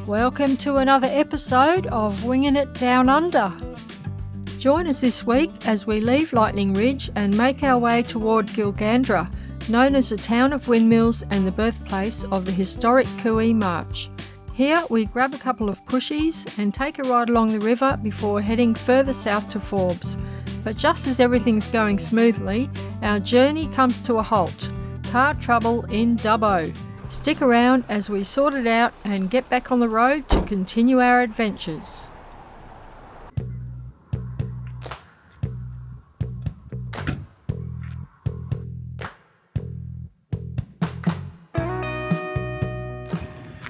Welcome to another episode of Winging It Down Under. Join us this week as we leave Lightning Ridge and make our way toward Gilgandra, known as the town of Windmills and the birthplace of the historic Cooee March. Here we grab a couple of pushies and take a ride along the river before heading further south to Forbes. But just as everything's going smoothly, our journey comes to a halt. Car trouble in Dubbo. Stick around as we sort it out and get back on the road to continue our adventures.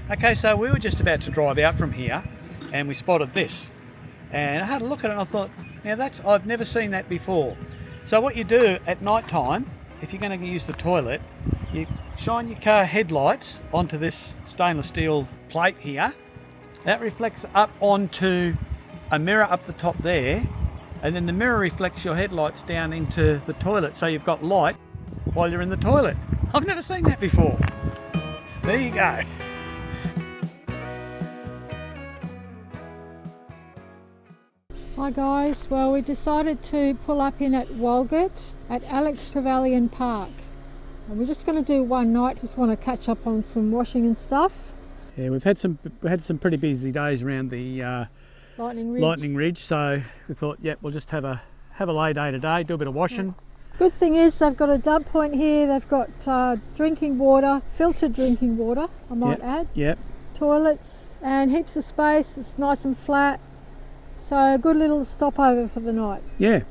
Okay, so we were just about to drive out from here and we spotted this. And I had a look at it and I thought, now I've never seen that before. So what you do at night time, if you're going to use the toilet, you shine your car headlights onto this stainless steel plate here. That reflects up onto a mirror up the top there, and then the mirror reflects your headlights down into the toilet, so you've got light while you're in the toilet. I've never seen that before. There you go. Hi guys, well we decided to pull up in at Walgett at Alex Trevelyan Park. And we're just going to do one night, just want to catch up on some washing and stuff. Yeah, we've had some pretty busy days around the Lightning Ridge, so we thought, we'll just have a lay day today, do a bit of washing. Yeah. Good thing is they've got a dump point here, they've got drinking water, filtered drinking water, I might add. Yep. Toilets and heaps of space, it's nice and flat. So a good little stopover for the night. Yeah.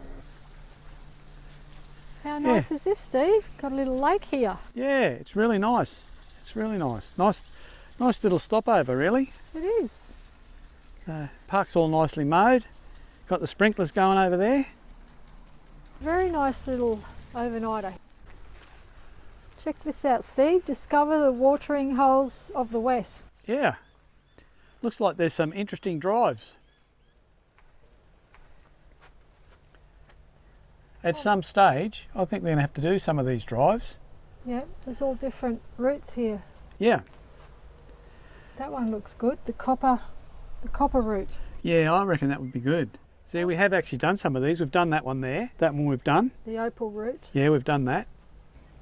How nice is this, Steve? Got a little lake here. Yeah, it's really nice. It's really nice. Nice little stopover, really. It is. Park's all nicely mowed. Got the sprinklers going over there. Very nice little overnighter. Check this out, Steve. Discover the watering holes of the west. Yeah. Looks like there's some interesting drives. At some stage, I think we're going to have to do some of these drives. Yeah, there's all different routes here. Yeah. That one looks good, the copper route. Yeah, I reckon that would be good. See, we have actually done some of these. We've done that one there. That one we've done. The opal route. Yeah, we've done that.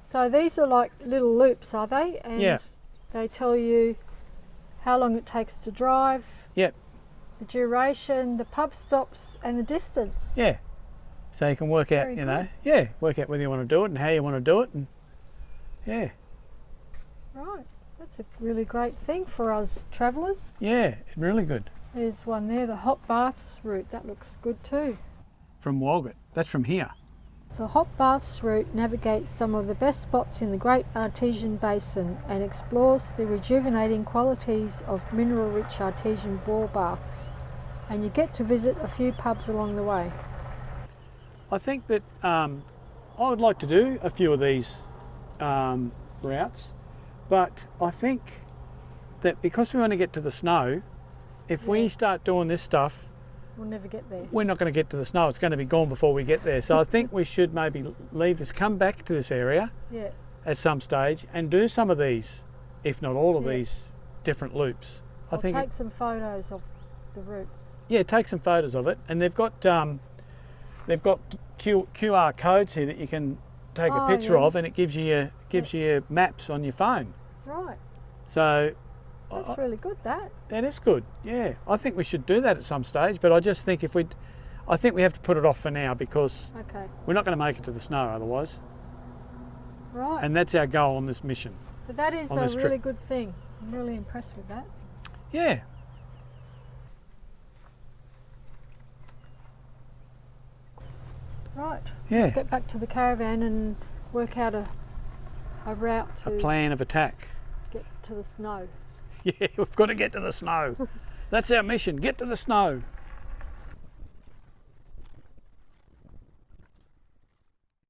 So these are like little loops, are they? And they tell you how long it takes to drive. Yep. The duration, the pub stops and the distance. Yeah. So you can work out, work out whether you want to do it and how you want to do it, and Right, that's a really great thing for us travellers. Yeah, really good. There's one there, the hot baths route, that looks good too. From Walgett, that's from here. The hot baths route navigates some of the best spots in the Great Artesian Basin and explores the rejuvenating qualities of mineral-rich artesian bore baths, and you get to visit a few pubs along the way. I think that I would like to do a few of these routes, but I think that because we want to get to the snow, if we start doing this stuff, we'll never get there. We're not going to get to the snow. It's going to be gone before we get there. So I think we should maybe leave this, come back to this area at some stage and do some of these, if not all of these different loops. I'll take some photos of the routes. Yeah, take some photos of it, and they've got QR codes here that you can take a picture of, and it gives you maps on your phone. Right. So that's really good. That is good. Yeah, I think we should do that at some stage. But I just think I think we have to put it off for now because we're not going to make it to the snow otherwise. Right. And that's our goal on this mission. But that is a really good thing. I'm really impressed with that. Yeah. Right, let's get back to the caravan and work out a route to... A plan of attack. Get to the snow. Yeah, we've got to get to the snow. That's our mission, get to the snow.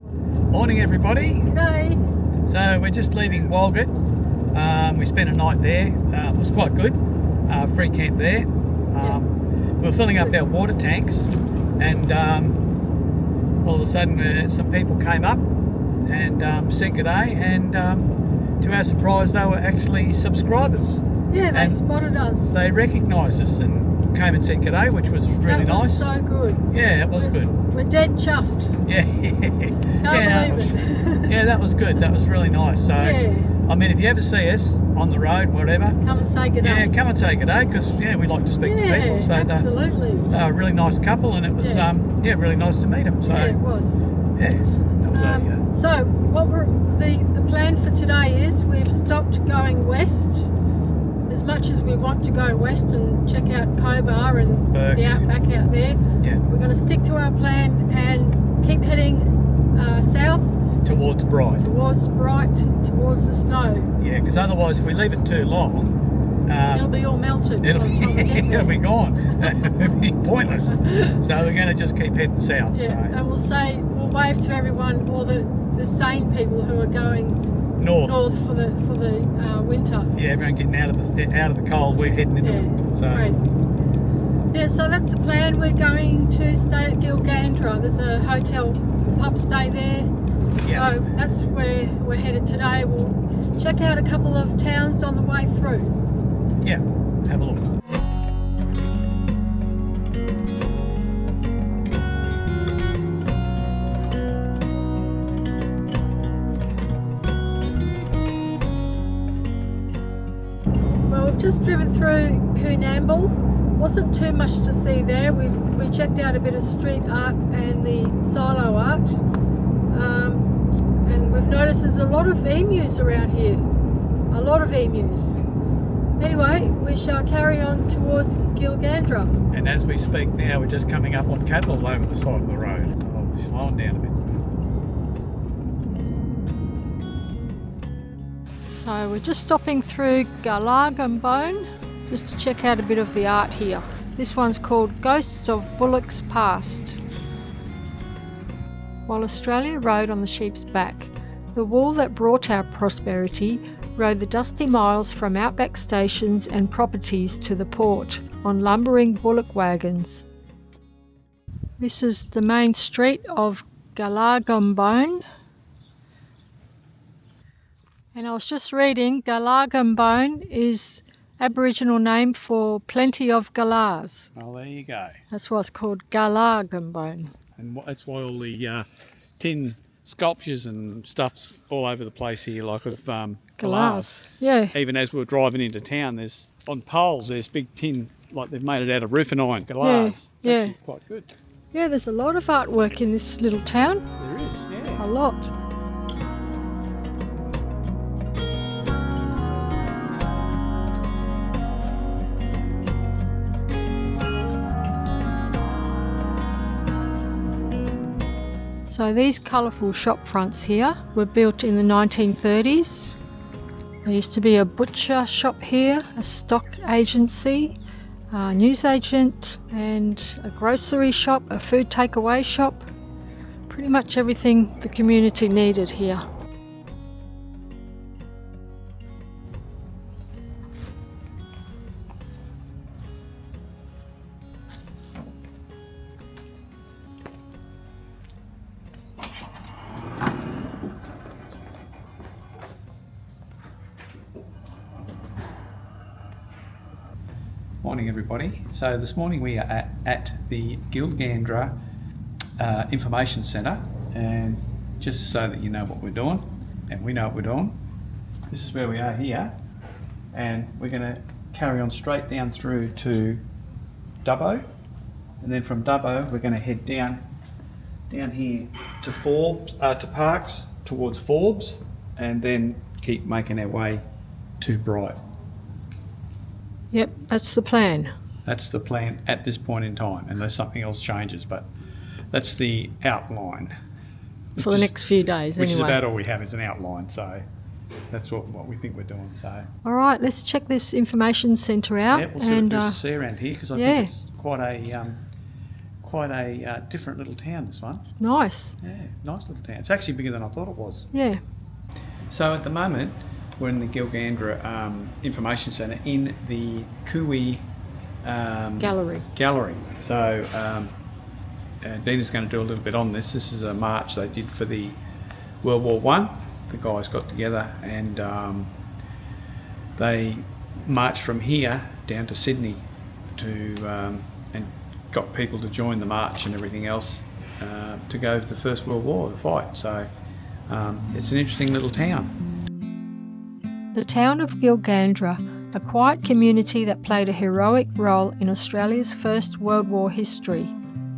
Morning everybody. G'day. So we're just leaving Walgett. We spent a night there. It was quite good. Free camp there. We were filling up our water tanks and all of a sudden some people came up and said good day, and to our surprise they were actually subscribers. Yeah, they And spotted us. They recognised us and came and said g'day, which was really That was nice. so good. Yeah, it was good. We're dead chuffed. Yeah, Can't believe it. yeah, that was good. That was really nice. So, Yeah. I mean, if you ever see us on the road, whatever, Come and say good yeah, day. come and say good day because we like to speak to people. So absolutely. they're a really nice couple, and it was really nice to meet them. So Yeah, it was. yeah, that was So what the plan for today is we've stopped going west. As much as we want to go west and check out Cobar and Burke. the outback out there, Yeah. we're going to stick to our plan and keep heading south towards Bright. towards Bright, towards the snow. Yeah, because otherwise, if we leave it too long, It'll be all melted. by the time we get there. it'll be gone. It'll be pointless. So we're going to just keep heading south. Yeah, So. and we'll wave to everyone, all the sane people who are going north for the winter. Yeah, everyone getting out of the cold. We're heading into it. So Crazy. Yeah, so that's the plan. We're going to stay at Gilgandra. There's a hotel pub stay there. Yeah. So that's where we're headed today. We'll check out a couple of towns on the way through. yeah, have a look. Well, we've just driven through Coonamble. Wasn't too much to see there. We checked out a bit of street art and the silo art. And we've noticed there's a lot of emus around here. A lot of emus. Anyway, we shall carry on towards Gilgandra. And as we speak now, we're just coming up on cattle over the side of the road. I'll be slowing down a bit. So we're just stopping through Gilgandra just to check out a bit of the art here. This one's called Ghosts of Bullocks Past. While Australia rode on the sheep's back, the wool that brought our prosperity rode the dusty miles from outback stations and properties to the port on lumbering bullock wagons. This is the main street of Gilgandra. And I was just reading, Gilgandra is Aboriginal name for plenty of galahs. Oh, there you go. That's why it's called Gilgandra. And that's why all the tin sculptures and stuff's all over the place here, like of galahs. Yeah. Even as we were driving into town, there's on poles, there's big tin, like they've made it out of roofing iron, galahs. Yeah, It's actually quite good. Yeah, there's a lot of artwork in this little town. There is, yeah. A lot. So these colourful shop fronts here were built in the 1930s. There used to be a butcher shop here, a stock agency, a newsagent, and a grocery shop, a food takeaway shop. Pretty much everything the community needed here. Morning everybody. So this morning we are at the Gilgandra Information Centre, and just so that you know what we're doing, and we know what we're doing, this is where we are here, and we're going to carry on straight down through to Dubbo, and then from Dubbo we're going to head down here to Forbes, to Parks towards Forbes, and then keep making our way to Bright. Yep, that's the plan. That's the plan at this point in time, unless something else changes, but that's the outline. For the next few days, which anyway. is about all we have is an outline, so that's what we think we're doing. So All right, let's check this information centre out. yeah, we'll see what there's to see around here, because I think it's quite a different little town, this one. It's nice. Yeah, nice little town. It's actually bigger than I thought it was. Yeah. So at the moment, we're in the Gilgandra Information Centre in the Cooee Gallery. So Dina's going to do a little bit on this. This is a march they did for the World War I. The guys got together and they marched from here down to Sydney and got people to join the march and everything else to go to the First World War to fight. So it's an interesting little town. The town of Gilgandra, a quiet community that played a heroic role in Australia's First World War history.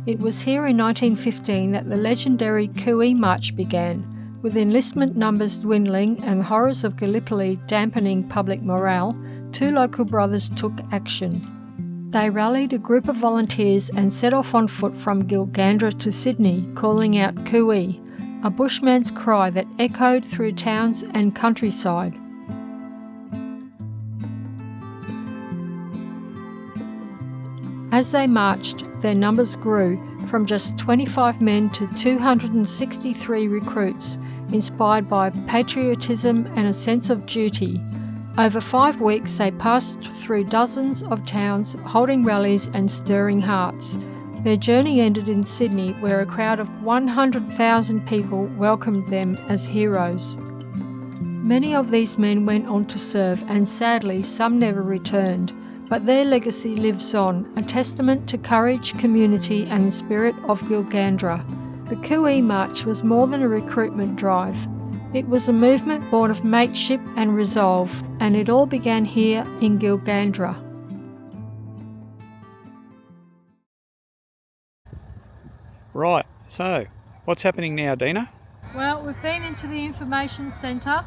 It was here in 1915 that the legendary Cooee March began, with enlistment numbers dwindling and the horrors of Gallipoli dampening public morale. Two local brothers took action. They rallied a group of volunteers and set off on foot from Gilgandra to Sydney, calling out Cooee, a bushman's cry that echoed through towns and countryside. As they marched, their numbers grew from just 25 men to 263 recruits, inspired by patriotism and a sense of duty. Over 5 weeks, they passed through dozens of towns, holding rallies and stirring hearts. Their journey ended in Sydney, where a crowd of 100,000 people welcomed them as heroes. Many of these men went on to serve, and sadly, some never returned. But their legacy lives on, a testament to courage, community and the spirit of Gilgandra. The Cooee March was more than a recruitment drive. It was a movement born of mateship and resolve, and it all began here in Gilgandra. Right, so what's happening now, Dina? Well, we've been into the information centre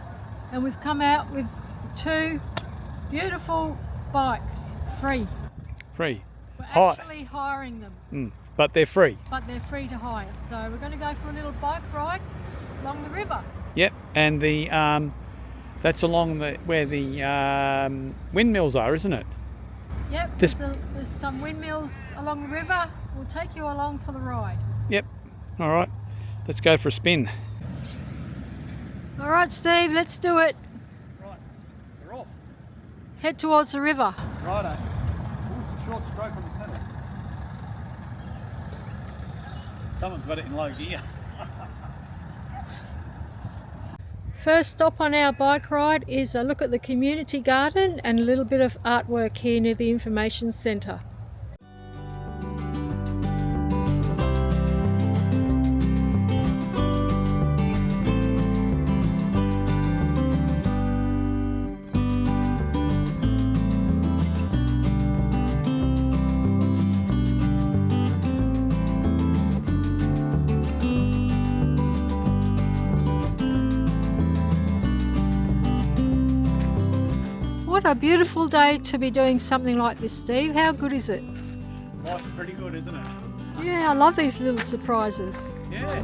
and we've come out with 2 beautiful bikes, free. Free. We're actually hiring them. But they're free. But they're free to hire. So we're going to go for a little bike ride along the river. Yep, and that's along where the windmills are, isn't it? Yep, there's some windmills along the river. We'll take you along for the ride. Yep, all right. Let's go for a spin. All right, Steve, let's do it. Right, we're off. Head towards the river. Righto. Ooh, short stroke on the pedal. Someone's got it in low gear. First stop on our bike ride is a look at the community garden and a little bit of artwork here near the information centre. What a beautiful day to be doing something like this, Steve. How good is it? Life's pretty good, isn't it? Yeah, I love these little surprises. Yeah.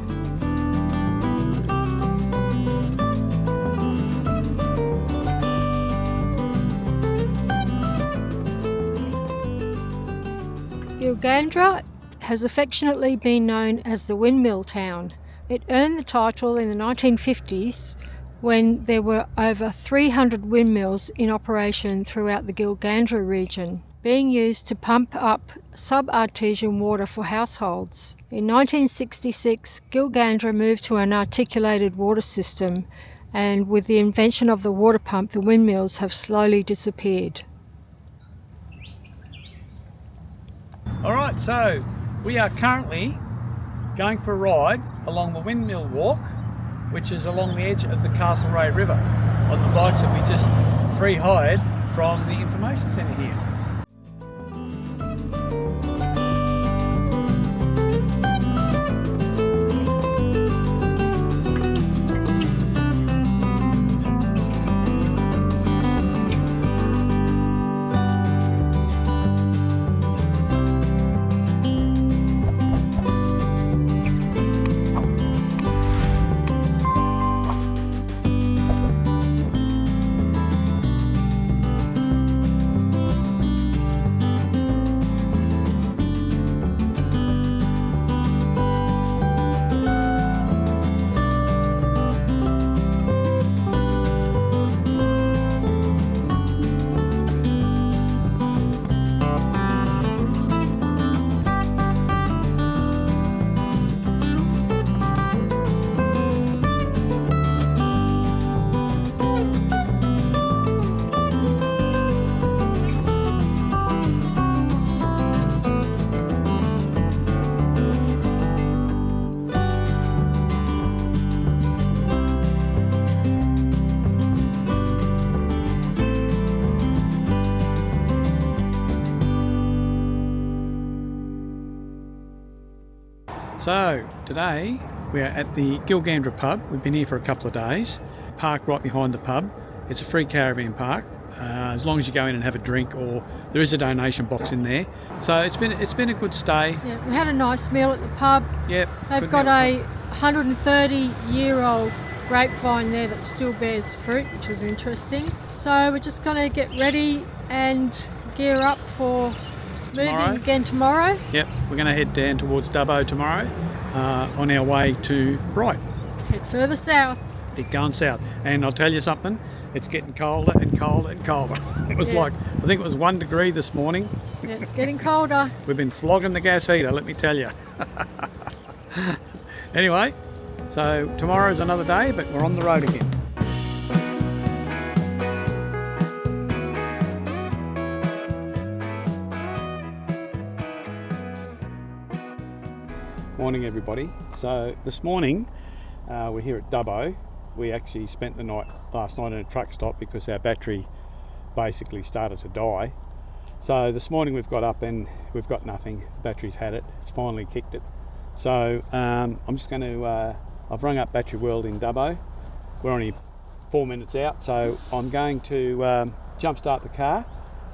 Gilgandra has affectionately been known as the Windmill Town. It earned the title in the 1950s when there were over 300 windmills in operation throughout the Gilgandra region, being used to pump up sub-artesian water for households. In 1966, Gilgandra moved to an articulated water system, and with the invention of the water pump, the windmills have slowly disappeared. All right, so we are currently going for a ride along the Windmill Walk, which is along the edge of the Castlereagh River, on the bikes that we just free hired from the information centre here. So today we're at the Gilgandra pub. We've been here for a couple of days. Park right behind the pub. It's a free caravan park, as long as you go in and have a drink, or there is a donation box in there. So it's been a good stay. Yeah, we had a nice meal at the pub. Yep. They've got a 130-year-old grapevine there that still bears fruit, which was interesting. So we're just going to get ready and gear up for moving again tomorrow. Yep, we're going to head down towards Dubbo tomorrow on our way to Bright. Head further south. Keep going south. And I'll tell you something, it's getting colder and colder and colder. It was like, I think it was 1 degree this morning. Yeah, it's getting colder. We've been flogging the gas heater, let me tell you. Anyway, so tomorrow's another day, but we're on the road again. Morning everybody. So this morning we're here at Dubbo. We actually spent the night last night in a truck stop because our battery basically started to die. So this morning we've got up and we've got nothing. The battery's had it. It's finally kicked it. So I'm just going to, I've rung up Battery World in Dubbo. We're only 4 minutes out, so I'm going to jump start the car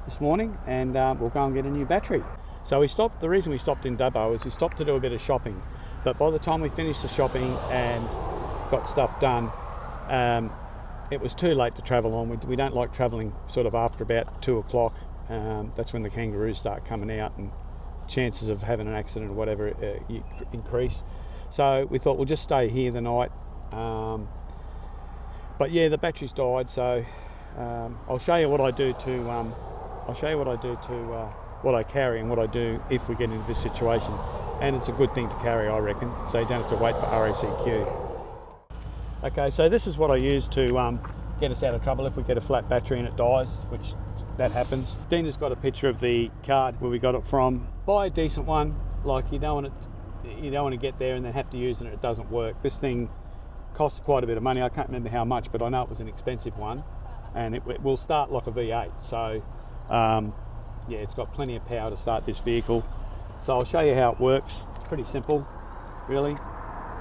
this morning and we'll go and get a new battery. So we stopped. The reason we stopped in Dubbo is we stopped to do a bit of shopping, but by the time we finished the shopping and got stuff done, it was too late to travel on. We don't like travelling sort of after about 2 o'clock. That's when the kangaroos start coming out and chances of having an accident or whatever increase. So we thought we'll just stay here the night. But yeah, the battery's died. So I'll show you what I do to. What I carry and what I do if we get into this situation, and it's a good thing to carry, I reckon, so you don't have to wait for RACQ. Okay, so this is what I use to get us out of trouble if we get a flat battery and it dies, which that happens. Dina's got a picture of the card where we got it from. Buy a decent one, like you don't want to get there and then have to use it and it doesn't work. This thing costs quite a bit of money. I can't remember how much, but I know it was an expensive one, and it will start like a V8. So yeah, it's got plenty of power to start this vehicle. So I'll show you how it works. It's pretty simple, really.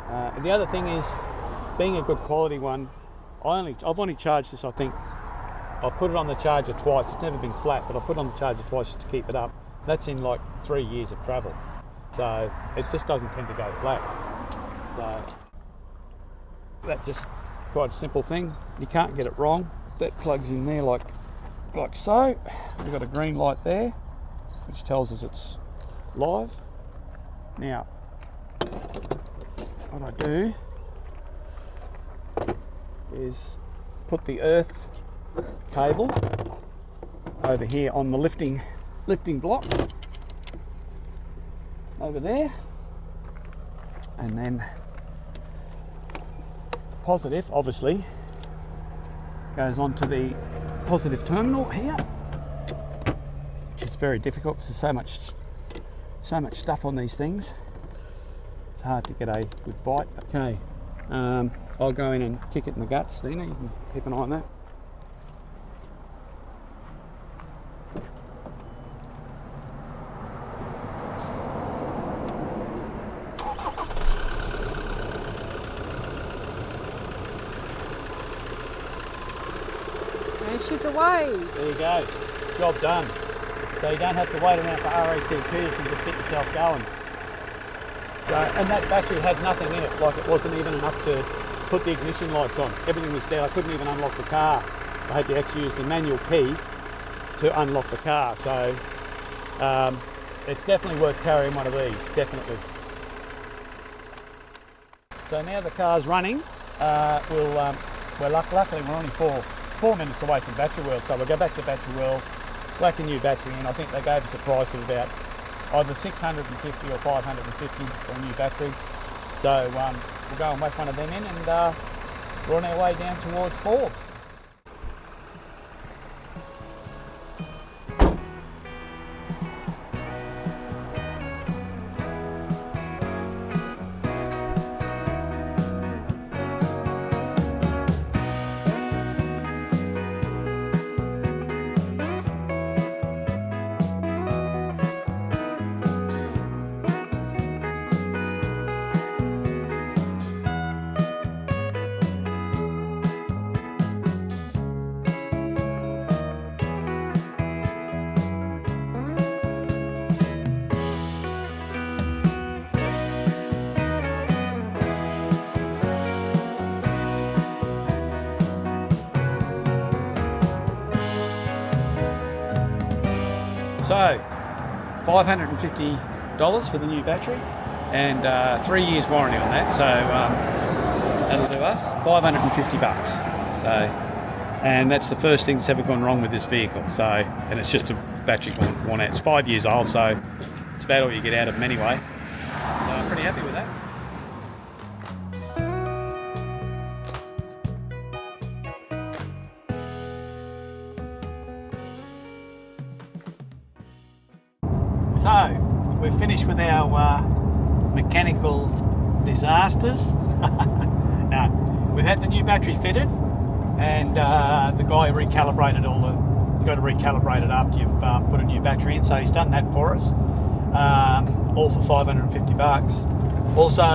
And the other thing is, being a good quality one, I've only charged this, I think, I've put it on the charger twice. It's never been flat, but I've put it on the charger twice just to keep it up. That's in like 3 years of travel. So it just doesn't tend to go flat. So that's just quite a simple thing. You can't get it wrong. That plugs in there like so. We've got a green light there, which tells us it's live. Now, what I do is put the earth cable over here on the lifting block over there, and then the positive obviously goes onto the positive terminal here, which is very difficult because there's so much stuff on these things. It's hard to get a good bite. Okay, I'll go in and kick it in the guts. Dina, you can keep an eye on that. She's away. There you go, job done. So you don't have to wait around for RACQ, you can just get yourself going. So, and that battery had nothing in it, like it wasn't even enough to put the ignition lights on. Everything was dead. I couldn't even unlock the car. I had to actually use the manual key to unlock the car. So it's definitely worth carrying one of these, definitely. So now the car's running. Luckily we're only 4 minutes away from Battery World, so we'll go back to Battery World, whack a new battery in. I think they gave us a price of about either 650 or 550 for a new battery. So we'll go and whack one of them in, and we're on our way down towards Forbes. So, $550 for the new battery and 3 years warranty on that. So that'll do us $550. So, and that's the first thing that's ever gone wrong with this vehicle. So, and it's just a battery worn out. It's 5 years old, so it's about all you get out of them anyway. So I'm pretty happy with that. So, we're finished with our mechanical disasters. No, we've had the new battery fitted, and the guy recalibrated you've got to recalibrate it after you've put a new battery in, so he's done that for us, all for $550. Also,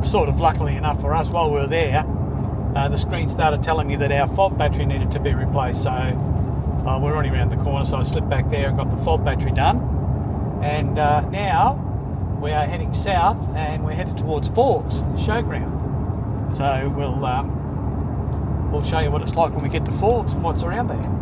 sort of luckily enough for us, while we were there, the screen started telling me that our fob battery needed to be replaced, so we're already around the corner, so I slipped back there and got the fob battery done. And now we are heading south and we're headed towards Forbes showground. So we'll show you what it's like when we get to Forbes and what's around there.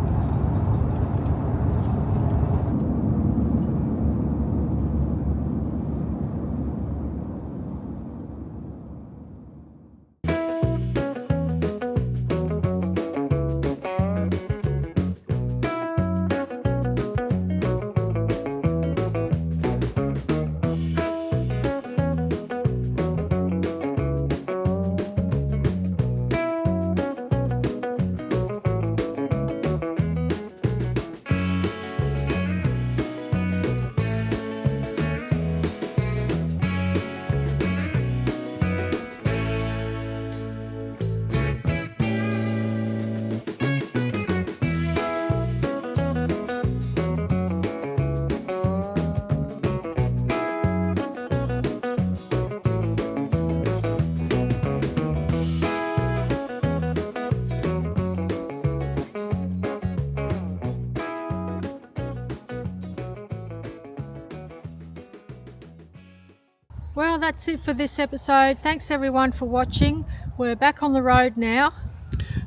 Well, that's it for this episode. Thanks everyone for watching. We're back on the road now.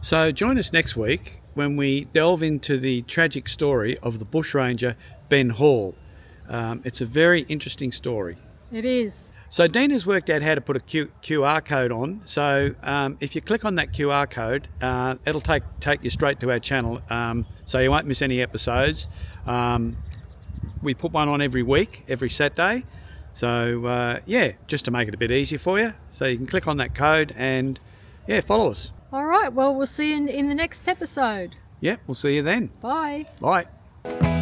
So join us next week when we delve into the tragic story of the bushranger Ben Hall. It's a very interesting story. It is. So Dean has worked out how to put a QR code on. So if you click on that QR code, it'll take you straight to our channel, so you won't miss any episodes. We put one on every week, every Saturday. So yeah, just to make it a bit easier for you. So you can click on that code and yeah, follow us. All right, well, we'll see you in the next episode. Yeah, we'll see you then. Bye. Bye.